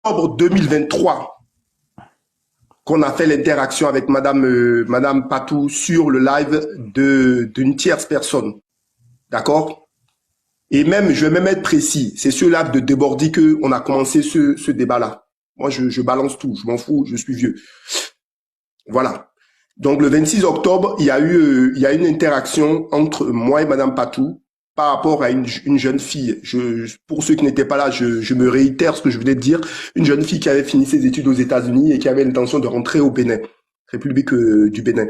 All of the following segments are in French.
octobre 2023 qu'on a fait l'interaction avec Madame Patou sur le live d'une tierce personne. D'accord? Et même, je vais même être précis, c'est sur live de Débordi qu'on a commencé ce débat-là. Moi, je balance tout, je m'en fous, je suis vieux. Voilà. Donc, le 26 octobre, il y a une interaction entre moi et Madame Patou par rapport à une jeune fille. Pour ceux qui n'étaient pas là, je me réitère ce que je venais de dire. Une jeune fille qui avait fini ses études aux États-Unis et qui avait l'intention de rentrer au Bénin, République du Bénin,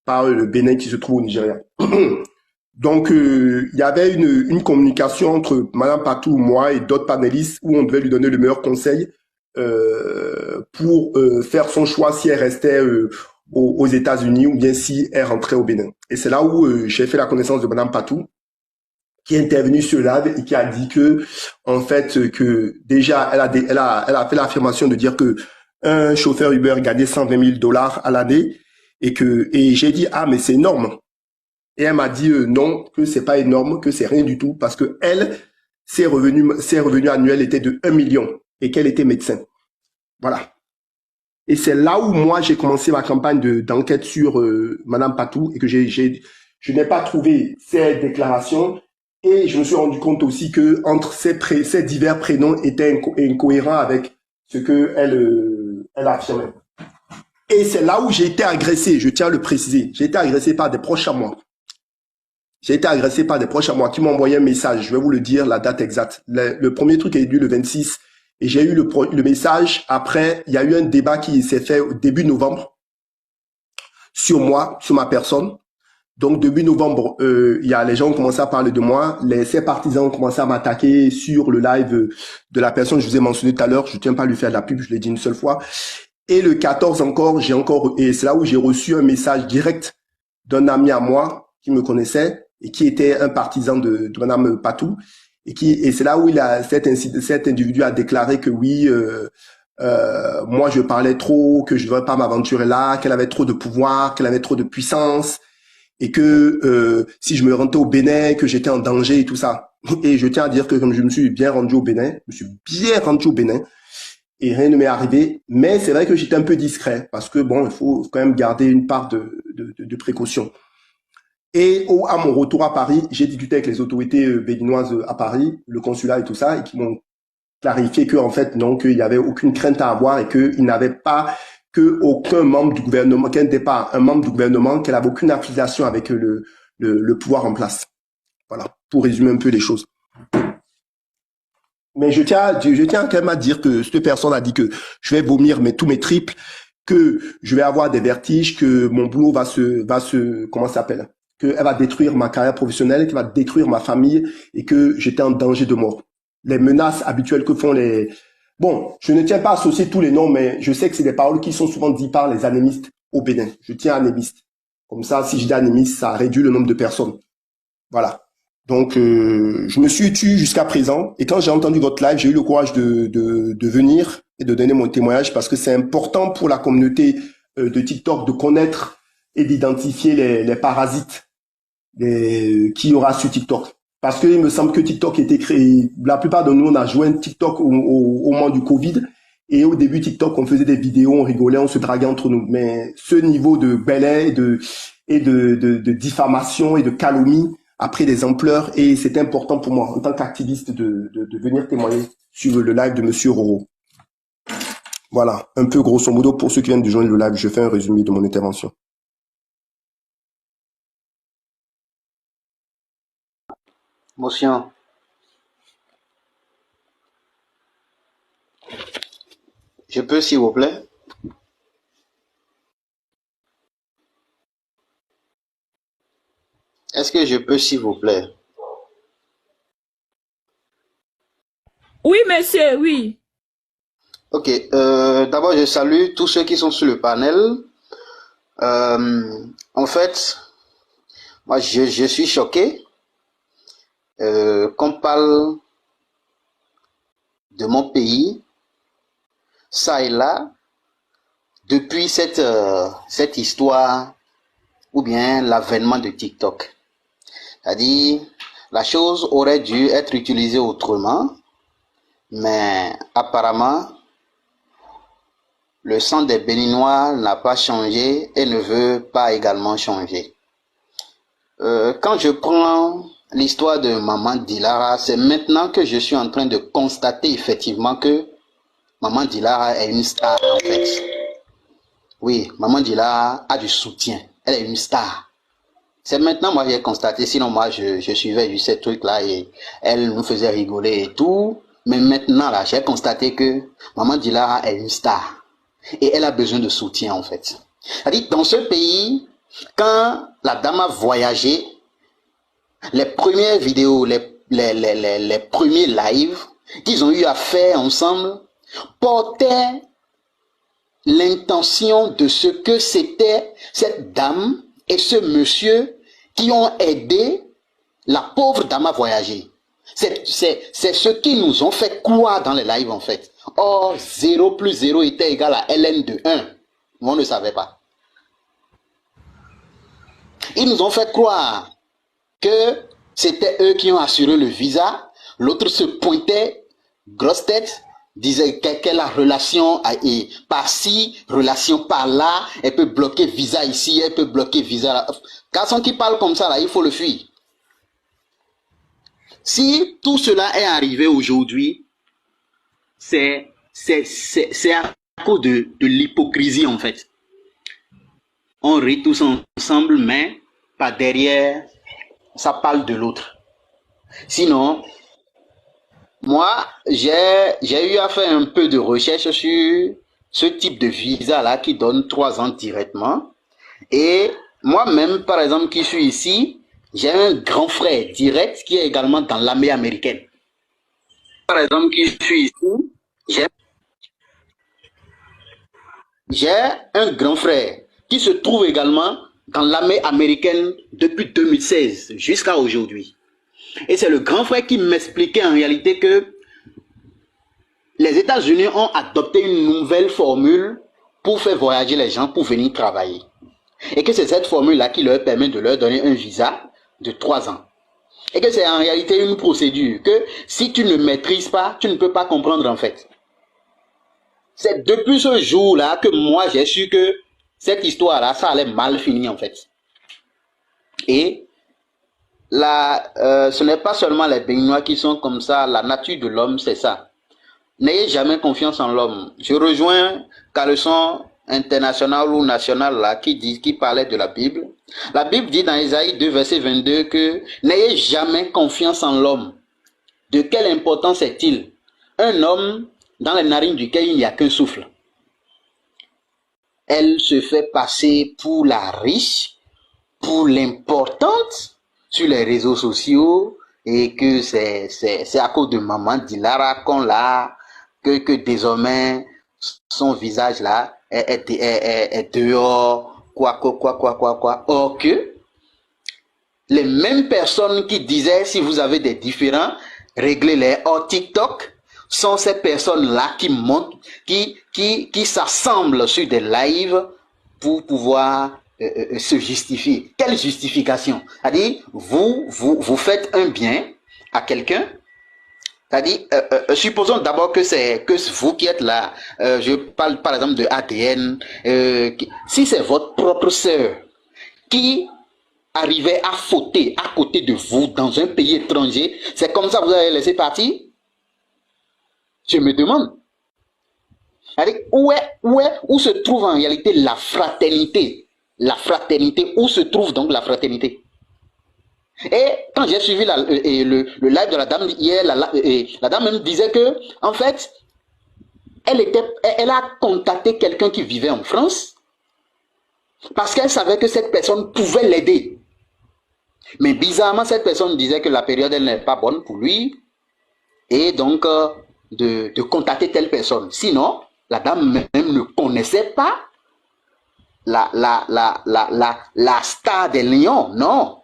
par le Bénin qui se trouve au Nigeria. Donc, il y avait une communication entre Madame Patou, moi et d'autres panélistes où on devait lui donner le meilleur conseil pour faire son choix si elle restait aux États-Unis ou bien si elle rentrait au Bénin. Et c'est là où j'ai fait la connaissance de Madame Patou, qui est intervenue sur live et qui a dit que, en fait, que déjà, elle a fait l'affirmation de dire que un chauffeur Uber gagnait 120 000 dollars à l'année et j'ai dit, ah, mais c'est énorme. Et elle m'a dit non, que c'est pas énorme, que c'est rien du tout, parce que elle, ses revenus annuels étaient de 1 million et qu'elle était médecin. Voilà. Et c'est là où moi j'ai commencé ma campagne d'enquête sur Madame Patou et que je n'ai pas trouvé ces déclarations et je me suis rendu compte aussi que entre ces divers prénoms étaient incohérents avec ce que elle affirmait. Et c'est là où j'ai été agressé, je tiens à le préciser. J'ai été agressé par des proches à moi. J'ai été agressé par des proches à moi qui m'ont envoyé un message. Je vais vous le dire, la date exacte. Le premier truc est dû le 26 et j'ai eu le message. Après, il y a eu un débat qui s'est fait au début novembre sur moi, sur ma personne. Donc, début novembre, il y a les gens ont commencé à parler de moi. Ces partisans ont commencé à m'attaquer sur le live de la personne que je vous ai mentionné tout à l'heure. Je tiens pas à lui faire de la pub, je l'ai dit une seule fois. Et le 14 encore, et c'est là où j'ai reçu un message direct d'un ami à moi qui me connaissait et qui était un partisan de Madame Patou et c'est là où cet individu a déclaré que oui, moi je parlais trop, que je ne devrais pas m'aventurer là, qu'elle avait trop de pouvoir, qu'elle avait trop de puissance et que si je me rendais au Bénin, que j'étais en danger et tout ça. Et je tiens à dire que comme je me suis bien rendu au Bénin, et rien ne m'est arrivé, mais c'est vrai que j'étais un peu discret parce que bon, il faut quand même garder une part de précaution. Et à mon retour à Paris, j'ai discuté avec les autorités béninoises à Paris, le consulat et tout ça, et qui m'ont clarifié que en fait non, qu'il n'y avait aucune crainte à avoir et qu'il n'avait pas que aucun membre du gouvernement, qu'elle n'était pas un membre du gouvernement, qu'elle n'avait aucune affiliation avec le pouvoir en place. Voilà, pour résumer un peu les choses. Mais je tiens quand même à dire que cette personne a dit que je vais vomir tous mes triples, que je vais avoir des vertiges, que mon boulot comment ça s'appelle? Que elle va détruire ma carrière professionnelle, qu'elle va détruire ma famille et que j'étais en danger de mort. Les menaces habituelles que font les... Bon, je ne tiens pas à associer tous les noms, mais je sais que c'est des paroles qui sont souvent dites par les anémistes au Bénin. Je tiens à anémiste. Comme ça, si je dis anémiste, ça réduit le nombre de personnes. Voilà. Donc, je me suis tué jusqu'à présent. Et quand j'ai entendu votre live, j'ai eu le courage de venir et de donner mon témoignage parce que c'est important pour la communauté de TikTok de connaître et d'identifier les parasites qu'il y aura sur TikTok. Parce qu'il me semble que TikTok a été créé, la plupart de nous, on a joint TikTok au moment du Covid. Et au début, TikTok, on faisait des vidéos, on rigolait, on se draguait entre nous. Mais ce niveau de belais et de diffamation et de calomnie a pris des ampleurs et c'est important pour moi, en tant qu'activiste, de venir témoigner sur le live de Monsieur Roro. Voilà, un peu grosso modo, pour ceux qui viennent de joindre le live, je fais un résumé de mon intervention. Motion. Je peux, s'il vous plaît? Est-ce que je peux, s'il vous plaît? Oui, monsieur, oui. Ok, d'abord, je salue tous ceux qui sont sur le panel. En fait, moi, je suis choqué qu'on parle de mon pays, ça et là, depuis cette histoire ou bien l'avènement de TikTok. C'est-à-dire, la chose aurait dû être utilisée autrement, mais apparemment, le sang des Béninois n'a pas changé et ne veut pas également changer. Quand je prends l'histoire de Maman Dilara, c'est maintenant que je suis en train de constater effectivement que Maman Dilara est une star en fait. Oui, Maman Dilara a du soutien. Elle est une star. C'est maintenant moi j'ai constaté, sinon moi je suivais juste ces trucs-là et elle nous faisait rigoler et tout. Mais maintenant là, j'ai constaté que Maman Dilara est une star. Et elle a besoin de soutien en fait. C'est-à-dire dans ce pays, quand la dame a voyagé, les premières vidéos, les premiers lives qu'ils ont eu à faire ensemble portaient l'intention de ce que c'était cette dame et ce monsieur qui ont aidé la pauvre dame à voyager. C'est ce qu'ils nous ont fait croire dans les lives en fait. Or, 0 plus 0 était égal à ln de 1. On ne savait pas. Ils nous ont fait croire que c'était eux qui ont assuré le visa. L'autre se pointait, grosse tête, disait quelle relation par-ci, relation par-là, elle peut bloquer visa ici, elle peut bloquer visa là. Garçon qui parle comme ça, là, il faut le fuir. Si tout cela est arrivé aujourd'hui, c'est à cause de l'hypocrisie en fait. On rit tous ensemble, mais par derrière, ça parle de l'autre. Sinon, moi, j'ai eu à faire un peu de recherche sur ce type de visa-là qui donne 3 ans directement. Et moi-même, par exemple, qui suis ici, j'ai un grand frère direct qui est également dans l'armée américaine. Par exemple, qui suis ici, j'ai un grand frère qui se trouve également dans l'armée américaine depuis 2016 jusqu'à aujourd'hui. Et c'est le grand frère qui m'expliquait en réalité que les États-Unis ont adopté une nouvelle formule pour faire voyager les gens pour venir travailler. Et que c'est cette formule-là qui leur permet de leur donner un visa de 3 ans. Et que c'est en réalité une procédure que si tu ne maîtrises pas, tu ne peux pas comprendre en fait. C'est depuis ce jour-là que moi j'ai su que cette histoire-là, ça allait mal finir en fait. Et là, ce n'est pas seulement les Béninois qui sont comme ça, la nature de l'homme c'est ça. N'ayez jamais confiance en l'homme. Je rejoins Carleson international ou national là qui parlait de la Bible. La Bible dit dans Ésaïe 2 verset 22 que n'ayez jamais confiance en l'homme. De quelle importance est-il? Un homme dans les narines duquel il n'y a qu'un souffle. Elle se fait passer pour la riche, pour l'importante sur les réseaux sociaux et que c'est à cause de Maman Dilara qu'on l'a, que désormais son visage là est dehors, quoi. Or que les mêmes personnes qui disaient si vous avez des différends, réglez-les hors TikTok, sont ces personnes-là qui montent, qui s'assemblent sur des lives pour pouvoir se justifier. Quelle justification? C'est-à-dire, vous faites un bien à quelqu'un. C'est-à-dire, supposons d'abord que c'est vous qui êtes là. Je parle par exemple de ADN. Si c'est votre propre sœur qui arrivait à fauter à côté de vous dans un pays étranger, c'est comme ça que vous allez laisser partir? Je me demande. C'est-à-dire, où se trouve en réalité la fraternité? La fraternité, où se trouve donc la fraternité? Et quand j'ai suivi le live de la dame hier, la dame même disait que, en fait, elle a contacté quelqu'un qui vivait en France parce qu'elle savait que cette personne pouvait l'aider. Mais bizarrement, cette personne disait que la période elle n'est pas bonne pour lui et donc de contacter telle personne. Sinon, la dame même ne connaissait pas la star des Lions, non.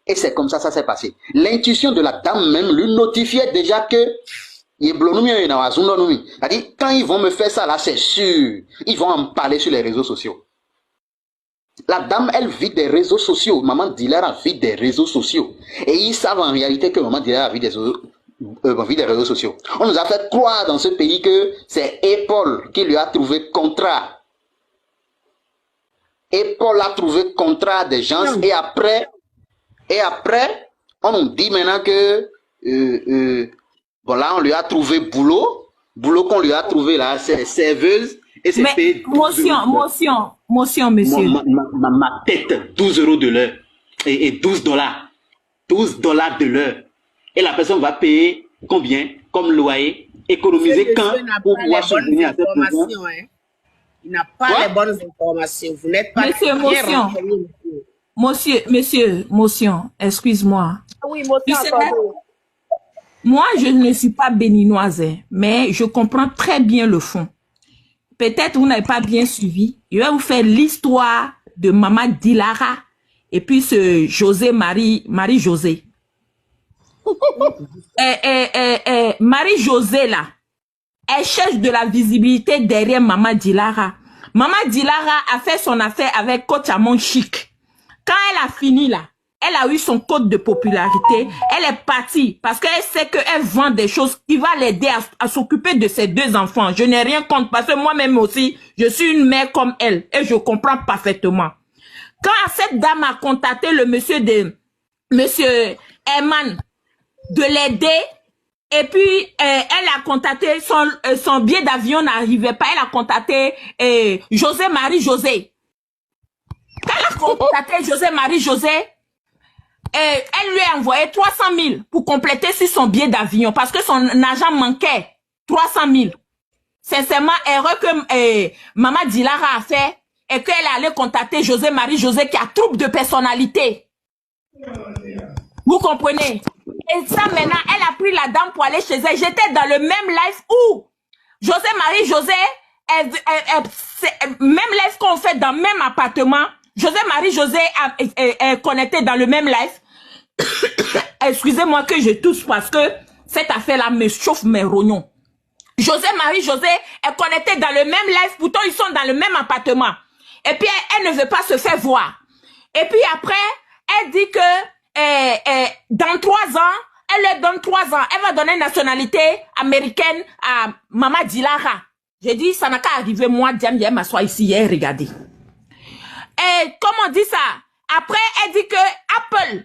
Et c'est comme ça s'est passé. L'intuition de la dame même lui notifiait déjà que c'est-à-dire, quand ils vont me faire ça là, c'est sûr, ils vont en parler sur les réseaux sociaux. La dame, elle vit des réseaux sociaux. Maman Dilara vit des réseaux sociaux. Et ils savent en réalité que Maman Dilara vit vie des réseaux sociaux. On nous a fait croire dans ce pays que c'est Paul qui lui a trouvé contrat. Et Paul a trouvé contrat des gens et après, on nous dit maintenant que bon là on lui a trouvé boulot qu'on lui a trouvé là, c'est serveuse et c'est payé 12 motion, monsieur. Ma tête, 12 € de l'heure et 12 dollars. 12 dollars de l'heure. Et la personne va payer combien comme loyer, économiser quand pour pouvoir subvenir à cette personne. Il n'a pas les bonnes informations. Vous n'êtes pas monsieur, motion, excuse-moi. Oui, motion. Moi, je ne suis pas béninoise, hein, mais je comprends très bien le fond. Peut-être vous n'avez pas bien suivi. Je vais vous faire l'histoire de Maman Dilara et puis ce Marie-José. Marie-José, là, elle cherche de la visibilité derrière Maman Dilara. Maman Dilara a fait son affaire avec Coach Amon Chic. Quand elle a fini, là, elle a eu son code de popularité. Elle est partie parce qu'elle sait qu'elle vend des choses qui vont l'aider à s'occuper de ses 2 enfants. Je n'ai rien contre parce que moi-même aussi, je suis une mère comme elle et je comprends parfaitement. Quand cette dame a contacté le monsieur Herman de l'aider, et puis elle a contacté son billet d'avion n'arrivait pas, elle a contacté José. Quand elle a contacté José, elle lui a envoyé 300 000 pour compléter sur son billet d'avion parce que son argent manquait. 300 000. Sincèrement, erreur que Maman Dilara a fait et qu'elle allait contacter José qui a trouble de personnalité. Vous comprenez? Et ça maintenant, elle a pris la dame pour aller chez elle. J'étais dans le même live où José, même live qu'on fait dans le même appartement. José est connecté dans le même live. Excusez-moi que je tousse parce que cette affaire-là me chauffe mes rognons. José est connecté dans le même live. Pourtant, ils sont dans le même appartement. Et puis, elle ne veut pas se faire voir. Et puis après, elle dit que dans 3 ans, elle leur donne 3 ans. Elle va donner nationalité américaine à Maman Dilara. J'ai dit, ça n'a qu'à arriver. Moi, Diane, je m'assois ici hier, regardez. Et comment on dit ça? Après, elle dit que Apple,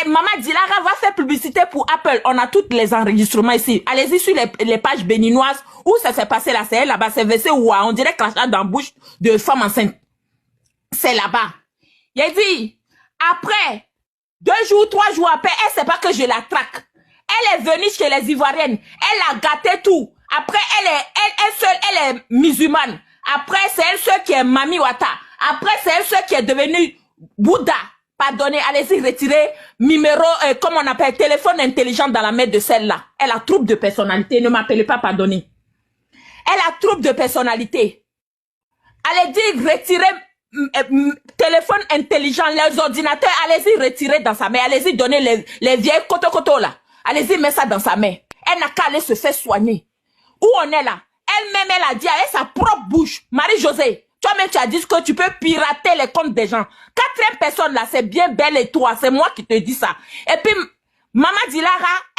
Maman Dilara va faire publicité pour Apple. On a tous les enregistrements ici. Allez-y sur les pages béninoises où ça s'est passé là. C'est là-bas, c'est versé où on dirait crachat dans la bouche de femme enceinte. C'est là-bas. Il dit, après, 2 jours, 3 jours après, elle sait pas que je la traque. Elle est venue chez les Ivoiriennes. Elle a gâté tout. Après, elle est musulmane. Après, c'est elle seule qui est Mami Wata. Après, c'est elle seule qui est devenue Bouddha. Pardonnez, allez-y, retirez numéro, comment on appelle, téléphone intelligent dans la main de celle-là. Elle a trouble de personnalité. Ne m'appelez pas, pardonnez. Elle a trouble de personnalité. Allez-y, retirez téléphone intelligent, les ordinateurs, allez-y, retirez dans sa main. Allez-y, donnez les vieilles koto là. Allez-y, mettez ça dans sa main. Elle n'a qu'à aller se faire soigner. Où on est là? Elle-même, elle a dit avec sa propre bouche, Marie-José, toi-même, tu as dit que tu peux pirater les comptes des gens. 4e personne là, c'est bien belle et toi. C'est moi qui te dis ça. Et puis, Maman Dilara,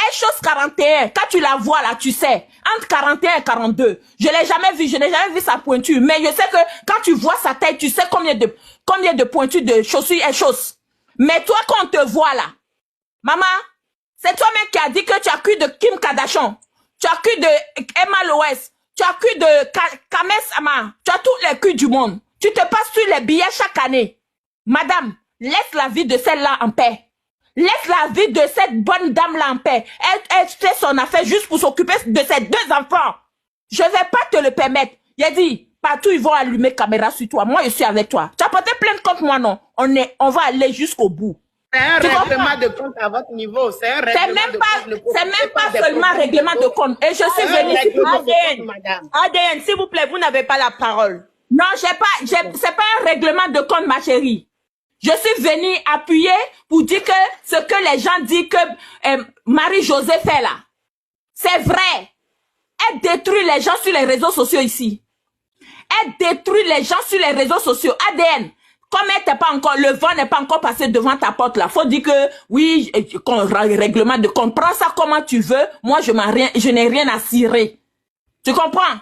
elle chose 41. Quand tu la vois là, tu sais, entre 41 et 42. Je l'ai jamais vu, je n'ai jamais vu sa pointure. Mais je sais que quand tu vois sa tête, tu sais combien de pointures de chaussures elle chausse. Mais toi, quand on te voit là, maman, c'est toi-même qui as dit que tu as cru de Kim Kardashian. Tu as cru de Emma Loès. Tu as cru de Kames Ama. Tu as tous les culs du monde. Tu te passes sur les billets chaque année. Madame, laisse la vie de celle-là en paix. Laisse la vie de cette bonne dame-là en paix. Elle fait son affaire juste pour s'occuper de ses 2 enfants. Je vais pas te le permettre. Il a dit, partout ils vont allumer caméra sur toi. Moi, je suis avec toi. Tu as porté plainte contre moi, non? On va aller jusqu'au bout. C'est un règlement de compte à votre niveau. C'est un règlement de compte. C'est même pas seulement règlement de compte. Et je suis venue. ADN, s'il vous plaît, vous n'avez pas la parole. Non, c'est pas un règlement de compte, ma chérie. Je suis venue appuyer pour dire que ce que les gens disent que Marie-José fait là, c'est vrai. Elle détruit les gens sur les réseaux sociaux ici. Elle détruit les gens sur les réseaux sociaux. ADN. Comme elle t'est pas encore, le vent n'est pas encore passé devant ta porte là. Faut dire que, oui, règlement de compte. Prends ça comment tu veux. Moi, je n'ai rien à cirer. Tu comprends?